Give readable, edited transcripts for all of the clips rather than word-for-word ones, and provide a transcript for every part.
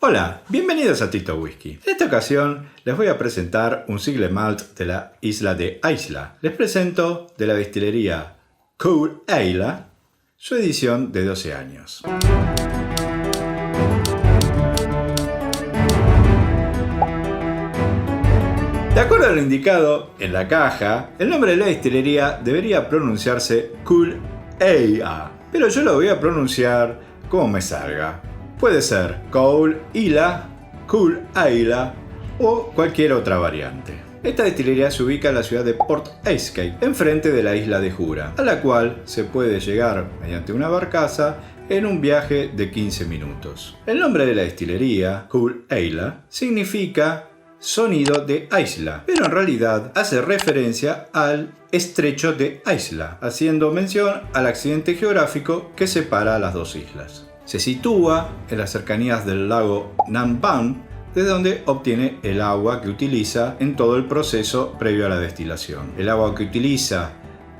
Hola, bienvenidos a Tito Whisky. En esta ocasión les voy a presentar un single malt de la isla de Islay. Les presento de la destilería Cool Ale su edición de 12 años. De acuerdo a lo indicado en la caja, el nombre de la destilería debería pronunciarse Cool Ale, pero yo lo voy a pronunciar como me salga. Puede ser Cool Ale, Cool Ale o cualquier otra variante. Esta destilería se ubica en la ciudad de Port Ascay, enfrente de la isla de Jura, a la cual se puede llegar mediante una barcaza en un viaje de 15 minutos. El nombre de la destilería, Cool Ale, significa sonido de Islay, pero en realidad hace referencia al estrecho de Islay, haciendo mención al accidente geográfico que separa las dos islas. Se sitúa en las cercanías del lago Namban, desde donde obtiene el agua que utiliza en todo el proceso previo a la destilación. El agua que utiliza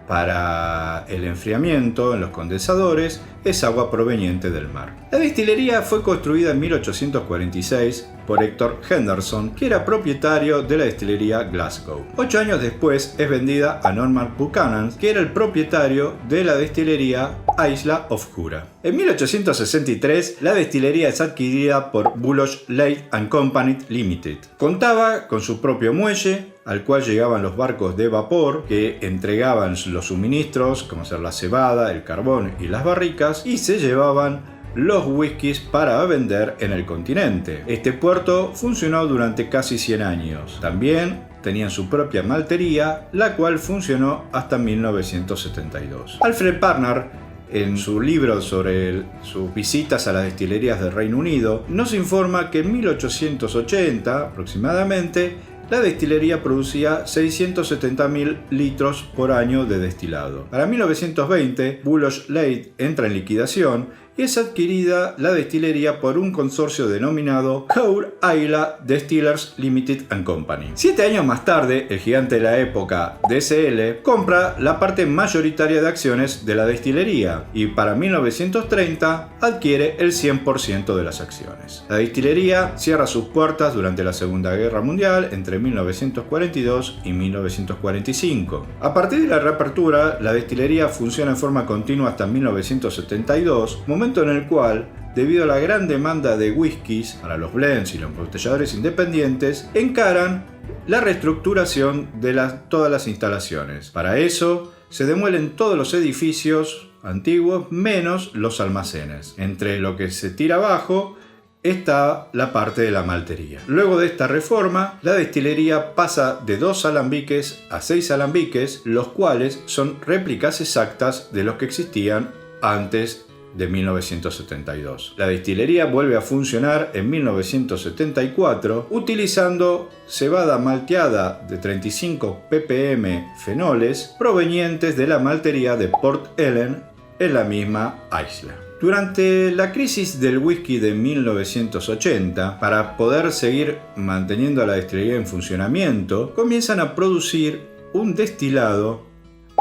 para el enfriamiento en los condensadores es agua proveniente del mar. La destilería fue construida en 1846 por Hector Henderson, que era propietario de la destilería Glasgow. 8 años después es vendida a Norman Buchanan, que era el propietario de la destilería Isla of Jura. En 1863 la destilería es adquirida por Bulloch Lake & Company Limited. Contaba con su propio muelle, al cual llegaban los barcos de vapor que entregaban los suministros, como ser la cebada, el carbón y las barricas, y se llevaban los whiskies para vender en el continente. Este puerto funcionó durante casi 100 años. También tenían su propia maltería, la cual funcionó hasta 1972. Alfred Parner, en su libro sobre sus visitas a las destilerías del Reino Unido, nos informa que en 1880 aproximadamente la destilería producía 670.000 litros por año de destilado. Para 1920, Bulloch Lake entra en liquidación y es adquirida la destilería por un consorcio denominado Cool Ale Distillers Limited & Company. 7 años más tarde, el gigante de la época, DSL, compra la parte mayoritaria de acciones de la destilería y para 1930 adquiere el 100% de las acciones. La destilería cierra sus puertas durante la Segunda Guerra Mundial entre 1942 y 1945. A partir de la reapertura, la destilería funciona en forma continua hasta 1972, momento en el cual, debido a la gran demanda de whiskies para los blends y los embotelladores independientes, encaran la reestructuración de todas las instalaciones. Para eso, se demuelen todos los edificios antiguos menos los almacenes. Entre lo que se tira abajo está la parte de la maltería. Luego de esta reforma, la destilería pasa de 2 alambiques a 6 alambiques, los cuales son réplicas exactas de los que existían antes de 1972. La destilería vuelve a funcionar en 1974 utilizando cebada malteada de 35 ppm fenoles provenientes de la maltería de Port Ellen en la misma isla. Durante la crisis del whisky de 1980, para poder seguir manteniendo a la destilería en funcionamiento, comienzan a producir un destilado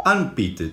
unpeated,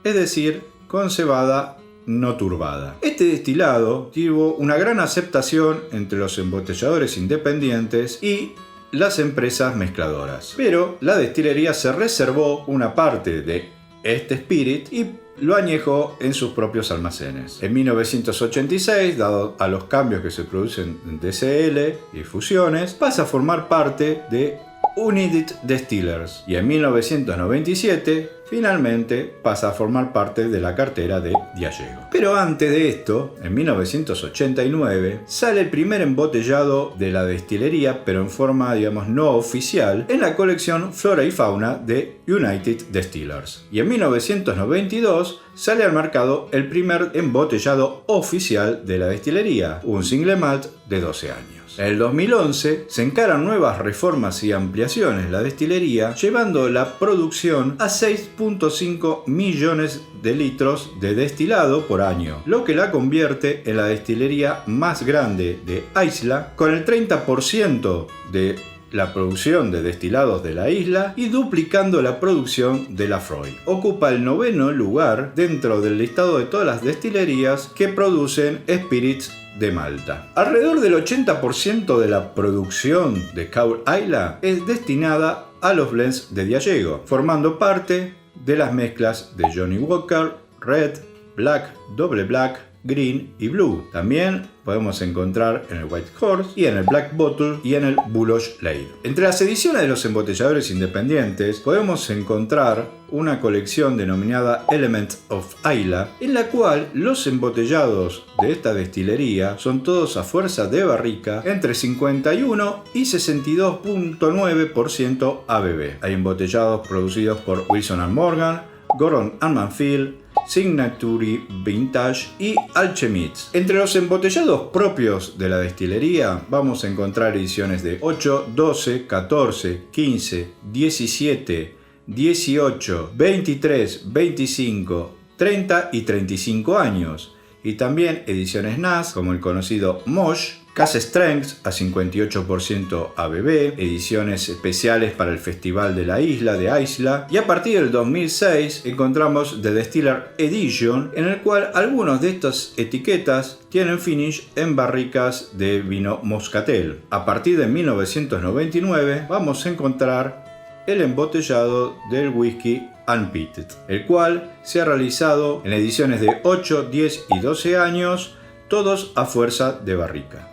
es decir, con cebada no turbada. Este destilado tuvo una gran aceptación entre los embotelladores independientes y las empresas mezcladoras. Pero la destilería se reservó una parte de este spirit y lo añejó en sus propios almacenes. En 1986, dado a los cambios que se producen en DSL y fusiones, pasa a formar parte de United Distillers y en 1997 finalmente pasa a formar parte de la cartera de Diageo. Pero antes de esto, en 1989, sale el primer embotellado de la destilería, pero en forma, no oficial, en la colección Flora y Fauna de United Distillers. Y en 1992 sale al mercado el primer embotellado oficial de la destilería, un single malt de 12 años. En el 2011 se encaran nuevas reformas y ampliaciones en la destilería, llevando la producción a 6.5 millones de litros de destilado por año, lo que la convierte en la destilería más grande de Islay, con el 30% de la producción de destilados de la isla y duplicando la producción de Laphroaig. Ocupa el 9º lugar dentro del listado de todas las destilerías que producen spirits de malta. Alrededor del 80% de la producción de Cool Isla es destinada a los blends de Diageo, formando parte de las mezclas de Johnnie Walker, Red, Black, Double Black, Green y Blue. También podemos encontrar en el White Horse y en el Black Bottle y en el Bullage Lade. Entre las ediciones de los embotelladores independientes podemos encontrar una colección denominada Elements of Islay, en la cual los embotellados de esta destilería son todos a fuerza de barrica entre 51 y 62.9% ABV. Hay embotellados producidos por Wilson & Morgan, Gordon & Manfield, Signature Vintage y Alchemist. Entre los embotellados propios de la destilería vamos a encontrar ediciones de 8, 12, 14, 15, 17, 18, 23, 25, 30 y 35 años. Y también ediciones NAS como el conocido Mosh, Cask Strength a 58% ABV, ediciones especiales para el Festival de la Isla de Islay, y a partir del 2006 encontramos The Distiller Edition, en el cual algunos de estas etiquetas tienen finish en barricas de vino moscatel. A partir de 1999 vamos a encontrar el embotellado del whisky Unpeated, el cual se ha realizado en ediciones de 8, 10 y 12 años, todos a fuerza de barrica.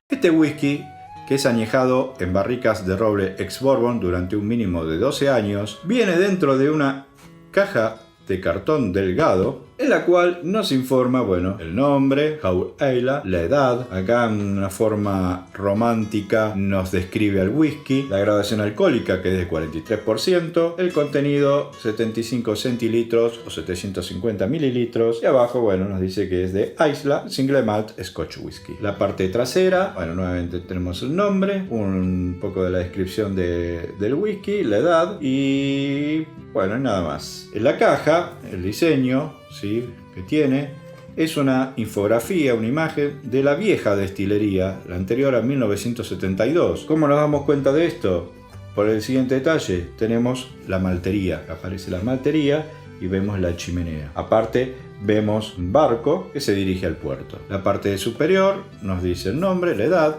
Este whisky, que es añejado en barricas de roble ex-bourbon durante un mínimo de 12 años, viene dentro de una caja de cartón delgado, en la cual nos informa, bueno, el nombre, Cool Isla, la edad, acá en una forma romántica nos describe al whisky, la graduación alcohólica, que es de 43%, el contenido 75 centilitros o 750 mililitros, y abajo, bueno, nos dice que es de Islay Single Malt Scotch Whisky. La parte trasera, bueno, nuevamente tenemos el nombre, un poco de la descripción del whisky, la edad y, bueno, nada más. En la caja, el diseño, ¿sí?, que tiene, es una infografía, una imagen de la vieja destilería, la anterior a 1972. ¿Cómo nos damos cuenta de esto? Por el siguiente detalle, tenemos la maltería, aparece la maltería y vemos la chimenea. Aparte, vemos un barco que se dirige al puerto. La parte superior nos dice el nombre, la edad,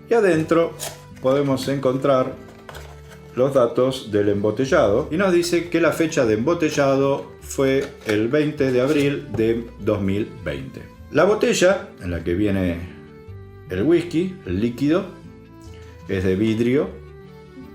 y adentro podemos encontrar los datos del embotellado y nos dice que la fecha de embotellado fue el 20 de abril de 2020. La botella en la que viene el whisky, el líquido, es de vidrio,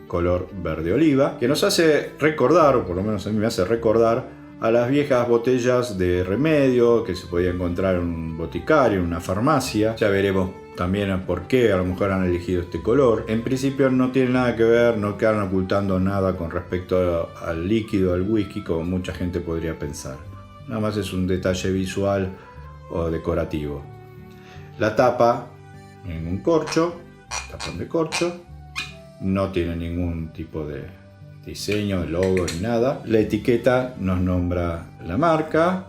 color verde oliva, que nos hace recordar, o por lo menos a mí me hace recordar, a las viejas botellas de remedio que se podía encontrar en un boticario, en una farmacia. Ya veremos también por qué a lo mejor han elegido este color. En principio no tiene nada que ver, no quedan ocultando nada con respecto al líquido, al whisky, como mucha gente podría pensar. Nada más es un detalle visual o decorativo. La tapa en un corcho, tapón de corcho, no tiene ningún tipo de diseño, logo ni nada. La etiqueta nos nombra la marca,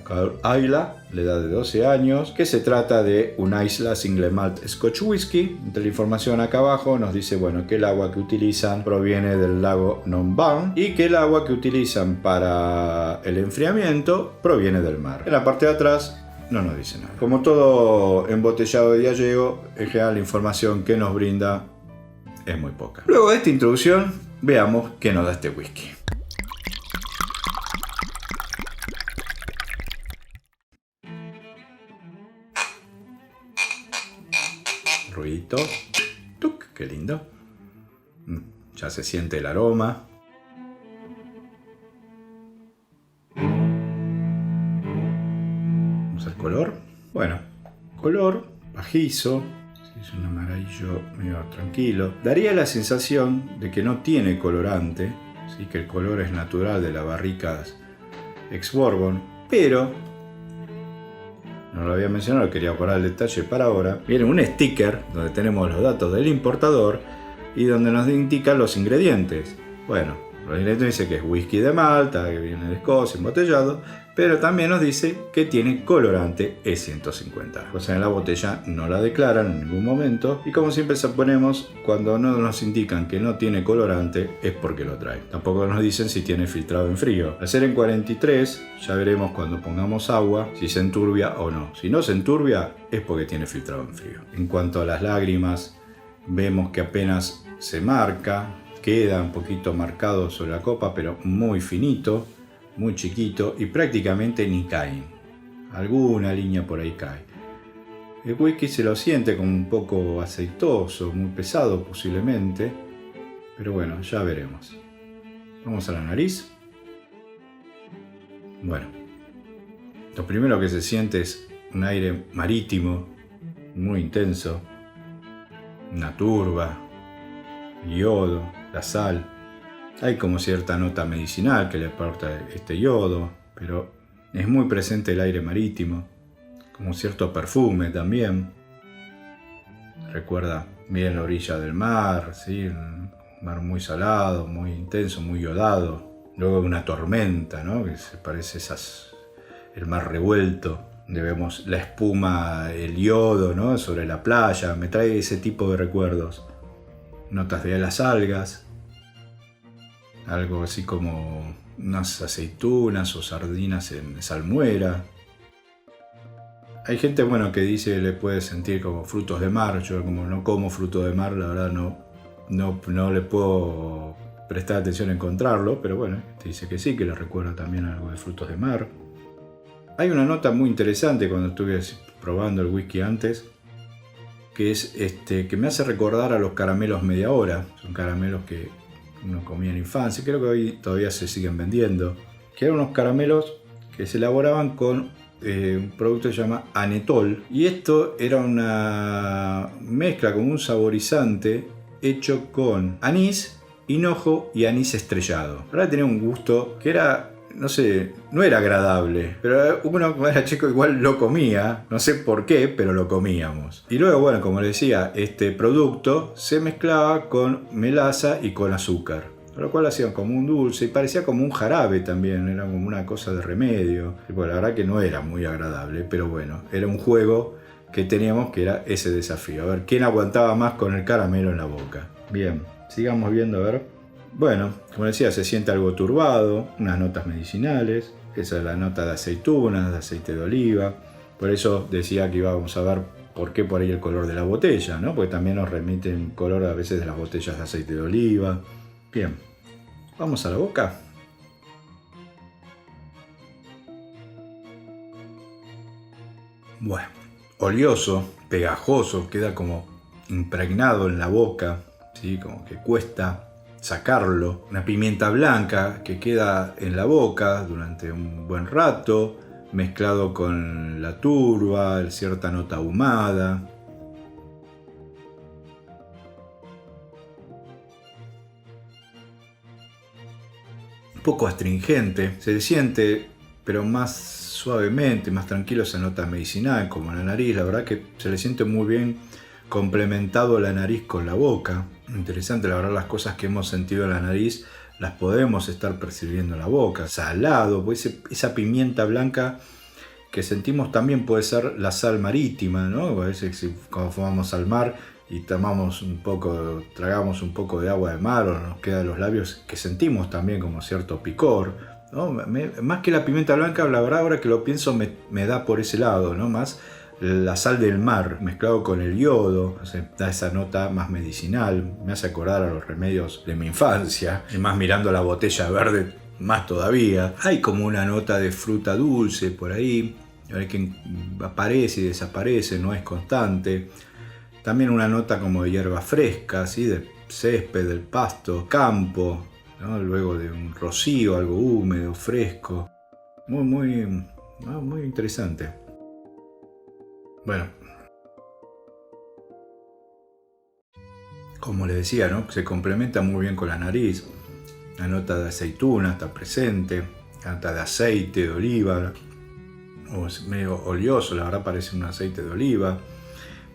Cool Isla, la edad de 12 años, que se trata de un Islay Single Malt Scotch Whisky. Entre la información acá abajo nos dice, bueno, que el agua que utilizan proviene del lago Nonban y que el agua que utilizan para el enfriamiento proviene del mar. En la parte de atrás no nos dice nada. Como todo embotellado de Diageo, en general la información que nos brinda es muy poca. Luego de esta introducción, veamos qué nos da este whisky. Ruidito. ¡Tuc! ¡Qué lindo! Ya se siente el aroma. Vamos al color. Bueno, color pajizo. Es un amarillo medio tranquilo. Daría la sensación de que no tiene colorante, ¿sí?, que el color es natural de las barricas ex-bourbon, pero no lo había mencionado, quería poner el detalle para ahora. Viene un sticker donde tenemos los datos del importador y donde nos indican los ingredientes. Bueno, El etiqueta dice que es whisky de Malta, que viene de Escocia, embotellado, pero también nos dice que tiene colorante E150. O sea, en la botella no la declaran en ningún momento, y como siempre suponemos, cuando no nos indican que no tiene colorante es porque lo trae. Tampoco nos dicen si tiene filtrado en frío. Al ser en 43, ya veremos cuando pongamos agua si se enturbia o no. Si no se enturbia es porque tiene filtrado en frío. En cuanto a las lágrimas, vemos que apenas se marca, queda un poquito marcado sobre la copa, pero muy finito, muy chiquito, y prácticamente ni caen. Alguna línea por ahí cae. El whisky se lo siente como un poco aceitoso, muy pesado posiblemente, pero bueno, ya veremos. Vamos a la nariz. Bueno, lo primero que se siente es un aire marítimo, muy intenso, una turba, yodo, la sal. Hay como cierta nota medicinal que le aporta este yodo, pero es muy presente el aire marítimo, como cierto perfume también. Recuerda bien la orilla del mar, ¿sí? Un mar muy salado, muy intenso, muy yodado. Luego una tormenta, ¿no? Que se parece el mar revuelto, donde vemos la espuma, el yodo, ¿no? Sobre la playa. Me trae ese tipo de recuerdos. Notas de las algas, algo así como unas aceitunas o sardinas en salmuera. Hay gente, bueno, que dice que le puede sentir como frutos de mar. Yo como no como fruto de mar, la verdad no le puedo prestar atención a encontrarlo, pero bueno, te dice que sí, que le recuerda también algo de frutos de mar. Hay una nota muy interesante cuando estuve probando el whisky antes, que es que me hace recordar a los caramelos media hora. Son caramelos que uno comía en infancia, creo que hoy todavía se siguen vendiendo, que eran unos caramelos que se elaboraban con un producto que se llama anetol, y esto era una mezcla como un saborizante hecho con anís, hinojo y anís estrellado. Ahora tenía un gusto que era, no sé, no era agradable, pero uno cuando era chico igual lo comía, no sé por qué, pero lo comíamos. Y luego, bueno, como les decía, este producto se mezclaba con melaza y con azúcar, lo cual hacía como un dulce y parecía como un jarabe también, era como una cosa de remedio. Y bueno, la verdad que no era muy agradable, pero bueno, era un juego que teníamos, que era ese desafío, a ver quién aguantaba más con el caramelo en la boca. Bien, sigamos viendo, a ver. Bueno, como decía, se siente algo turbado, unas notas medicinales, esa es la nota de aceitunas, de aceite de oliva. Por eso decía que íbamos a ver por qué por ahí el color de la botella, ¿no? Porque también nos remiten color a veces de las botellas de aceite de oliva. Bien, vamos a la boca. Bueno, oleoso, pegajoso, queda como impregnado en la boca, ¿sí? Como que cuesta sacarlo. Una pimienta blanca que queda en la boca durante un buen rato, mezclado con la turba, cierta nota ahumada. Un poco astringente, se siente, pero más suavemente, más tranquilo esa nota medicinal, como en la nariz. La verdad que se le siente muy bien complementado la nariz con la boca. Interesante, la verdad, las cosas que hemos sentido en la nariz las podemos estar percibiendo en la boca. Salado, pues esa pimienta blanca que sentimos también puede ser la sal marítima, ¿no? A veces cuando vamos al mar y tragamos un poco de agua de mar, o nos queda en los labios, que sentimos también como cierto picor, ¿no? Más que la pimienta blanca, la verdad, ahora que lo pienso, me da por ese lado, ¿no? Más la sal del mar mezclado con el yodo, o sea, da esa nota más medicinal, me hace acordar a los remedios de mi infancia, y más mirando la botella verde, más todavía. Hay como una nota de fruta dulce por ahí, que aparece y desaparece, no es constante. También una nota como de hierba fresca, ¿sí? De césped, del pasto, campo, ¿no? Luego de un rocío, algo húmedo, fresco. Muy interesante. Bueno, como les decía, ¿no? Se complementa muy bien con la nariz. La nota de aceituna está presente, la nota de aceite de oliva, o es medio oleoso, la verdad parece un aceite de oliva,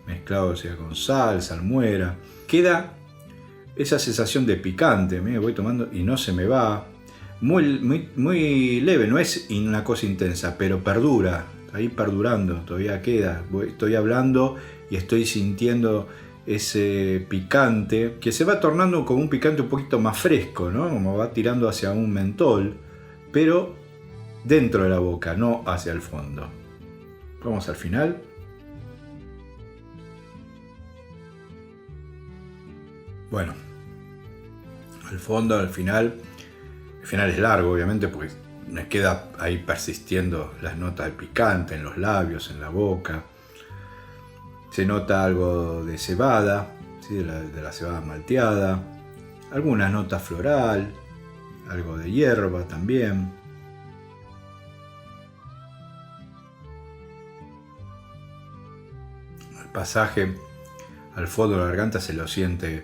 mezclado, o sea, con sal, salmuera. Queda esa sensación de picante, me voy tomando y no se me va. Muy leve, no es una cosa intensa, pero perdura, ahí perdurando, todavía queda. Estoy hablando y estoy sintiendo ese picante que se va tornando como un picante un poquito más fresco, ¿no? Como va tirando hacia un mentol, pero dentro de la boca, no hacia el fondo. Vamos al final. Bueno, al fondo, al final. El final es largo, obviamente, porque me queda ahí persistiendo las notas de picante en los labios, en la boca. Se nota algo de cebada, ¿sí? de la cebada malteada. Algunas notas floral, algo de hierba también. El pasaje al fondo de la garganta se lo siente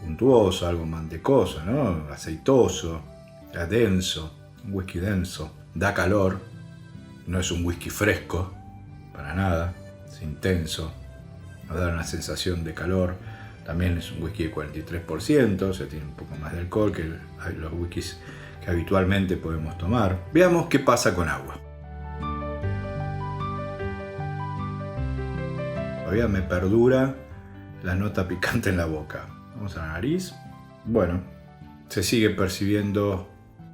untuoso, algo mantecoso, ¿no? Aceitoso. Denso, un whisky denso, da calor, no es un whisky fresco, para nada, es intenso, nos da una sensación de calor, también es un whisky de 43%, o sea, tiene un poco más de alcohol que los whiskies que habitualmente podemos tomar. Veamos qué pasa con agua. Todavía me perdura la nota picante en la boca. Vamos a la nariz. Bueno, se sigue percibiendo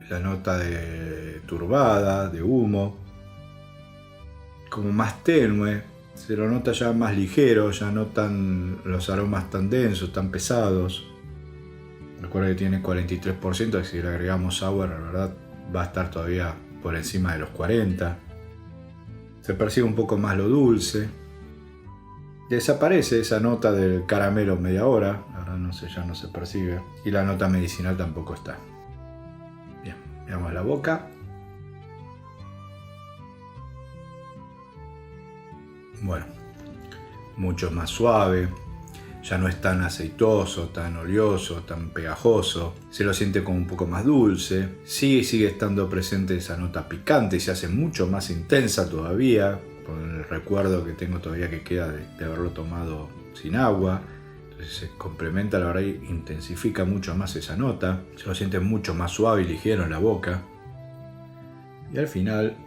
la nota de turbada, de humo, como más tenue, se lo nota ya más ligero, ya no tan los aromas tan densos, tan pesados. Recuerda que tiene 43%, que si le agregamos agua, la verdad va a estar todavía por encima de los 40%. Se percibe un poco más lo dulce. Desaparece esa nota del caramelo media hora, la verdad no sé, ya no se percibe. Y la nota medicinal tampoco está. Bien, miramos la boca. Bueno, mucho más suave. Ya no es tan aceitoso, tan oleoso, tan pegajoso. Se lo siente como un poco más dulce. Sigue estando presente esa nota picante y se hace mucho más intensa todavía. Por el recuerdo que tengo todavía que queda de haberlo tomado sin agua. Entonces se complementa, la verdad, y intensifica mucho más esa nota. Se lo siente mucho más suave y ligero en la boca. Y al final...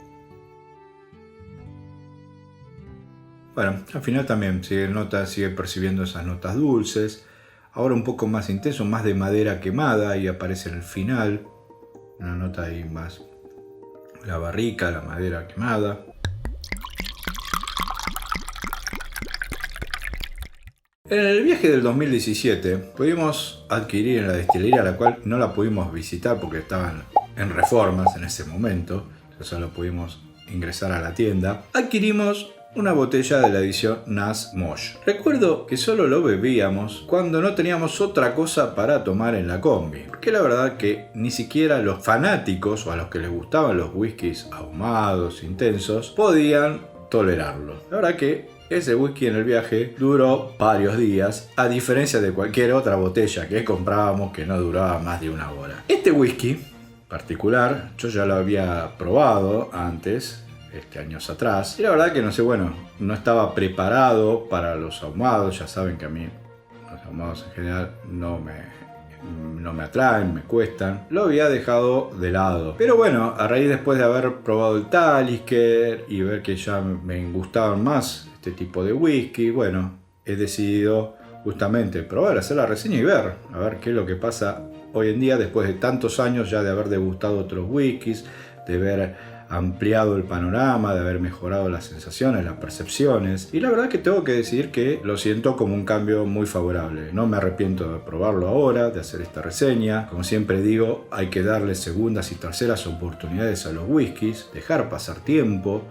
Bueno, al final también sigue percibiendo esas notas dulces. Ahora un poco más intenso, más de madera quemada, y aparece en el final. Una nota ahí más... la barrica, la madera quemada. En el viaje del 2017 pudimos adquirir en la destilería, la cual no la pudimos visitar porque estaban en reformas en ese momento, solo pudimos ingresar a la tienda. Adquirimos una botella de la edición Nas Mosh. Recuerdo que solo lo bebíamos cuando no teníamos otra cosa para tomar en la combi, porque la verdad que ni siquiera los fanáticos o a los que les gustaban los whiskies ahumados, intensos, podían tolerarlo. La verdad que ese whisky en el viaje duró varios días, a diferencia de cualquier otra botella que comprábamos que no duraba más de una hora. Este whisky particular yo ya lo había probado antes, años atrás, y la verdad que no sé, no estaba preparado para los ahumados. Ya saben que a mí los ahumados en general no me atraen, me cuestan. Lo había dejado de lado, pero bueno, a raíz después de haber probado el Talisker y ver que ya me gustaban más este tipo de whisky, bueno, he decidido justamente probar, hacer la reseña y ver qué es lo que pasa hoy en día después de tantos años ya de haber degustado otros whiskies, de haber ampliado el panorama, de haber mejorado las sensaciones, las percepciones. Y la verdad que tengo que decir que lo siento como un cambio muy favorable. No me arrepiento de probarlo ahora, de hacer esta reseña. Como siempre digo, hay que darle segundas y terceras oportunidades a los whiskies, dejar pasar tiempo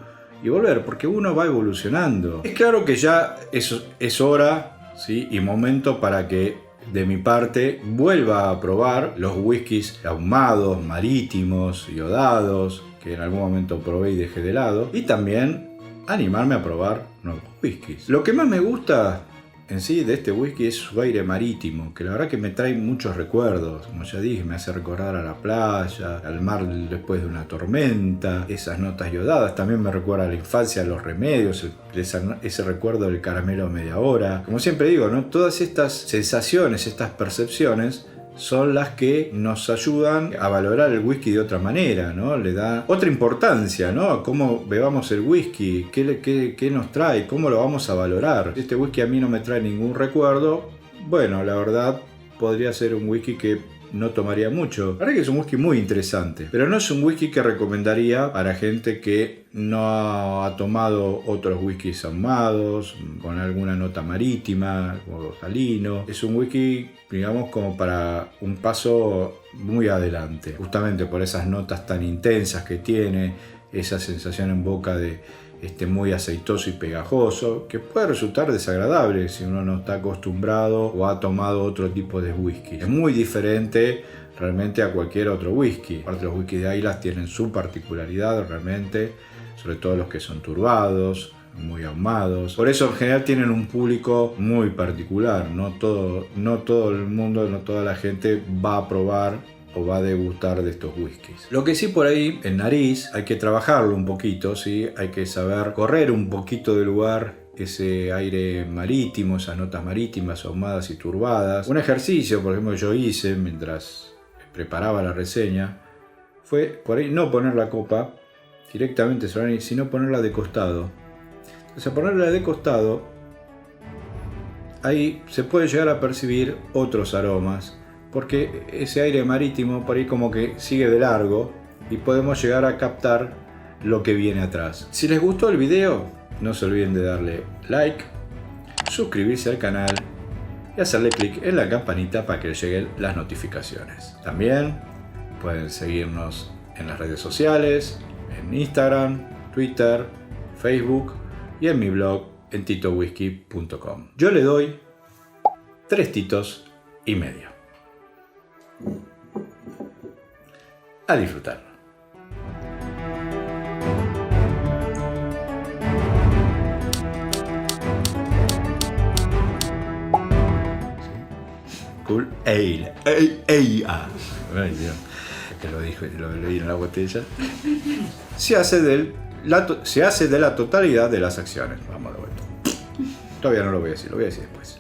y volver, porque uno va evolucionando. Es claro que ya es hora, ¿sí? Y momento para que de mi parte vuelva a probar los whiskies ahumados, marítimos, iodados, que en algún momento probé y dejé de lado, y también animarme a probar nuevos whiskies. Lo que más me gusta en sí de este whisky es su aire marítimo, que la verdad que me trae muchos recuerdos. Como ya dije, me hace recordar a la playa, al mar después de una tormenta, esas notas yodadas. También me recuerda a la infancia, a los remedios, ese recuerdo del caramelo a media hora. Como siempre digo, ¿no? Todas estas sensaciones, estas percepciones son las que nos ayudan a valorar el whisky de otra manera, ¿no? Le da otra importancia, ¿no? A cómo bebamos el whisky, qué nos trae, cómo lo vamos a valorar. Este whisky a mí no me trae ningún recuerdo. Bueno, la verdad podría ser un whisky que no tomaría mucho. La verdad que es un whisky muy interesante, pero no es un whisky que recomendaría para gente que no ha tomado otros whiskies ahumados, con alguna nota marítima o salino. Es un whisky, digamos, como para un paso muy adelante, justamente por esas notas tan intensas que tiene, esa sensación en boca de muy aceitoso y pegajoso, que puede resultar desagradable si uno no está acostumbrado o ha tomado otro tipo de whisky. Es muy diferente realmente a cualquier otro whisky. Aparte, los whiskies de Islay tienen su particularidad realmente, sobre todo los que son turbados, muy ahumados. Por eso en general tienen un público muy particular. No todo el mundo, no toda la gente va a probar o va a degustar de estos whiskies. Lo que sí, por ahí, en nariz, hay que trabajarlo un poquito, ¿sí? Hay que saber correr un poquito del lugar ese aire marítimo, esas notas marítimas ahumadas y turbadas. Un ejercicio, por ejemplo, que yo hice mientras preparaba la reseña, fue por ahí no poner la copa directamente sobre la nariz, sino ponerla de costado. Entonces, al ponerla de costado, ahí se puede llegar a percibir otros aromas, porque ese aire marítimo por ahí como que sigue de largo y podemos llegar a captar lo que viene atrás. Si les gustó el video, no se olviden de darle like, suscribirse al canal y hacerle clic en la campanita para que les lleguen las notificaciones. También pueden seguirnos en las redes sociales, en Instagram, Twitter, Facebook y en mi blog en titowhisky.com. Yo le doy 3 titos y medio. A disfrutarlo. Cool Ale. Ay, Dios. Que lo dije, lo leí en la botella. Se hace de la totalidad de las acciones. Vamos de vuelta. Todavía no lo voy a decir, lo voy a decir después.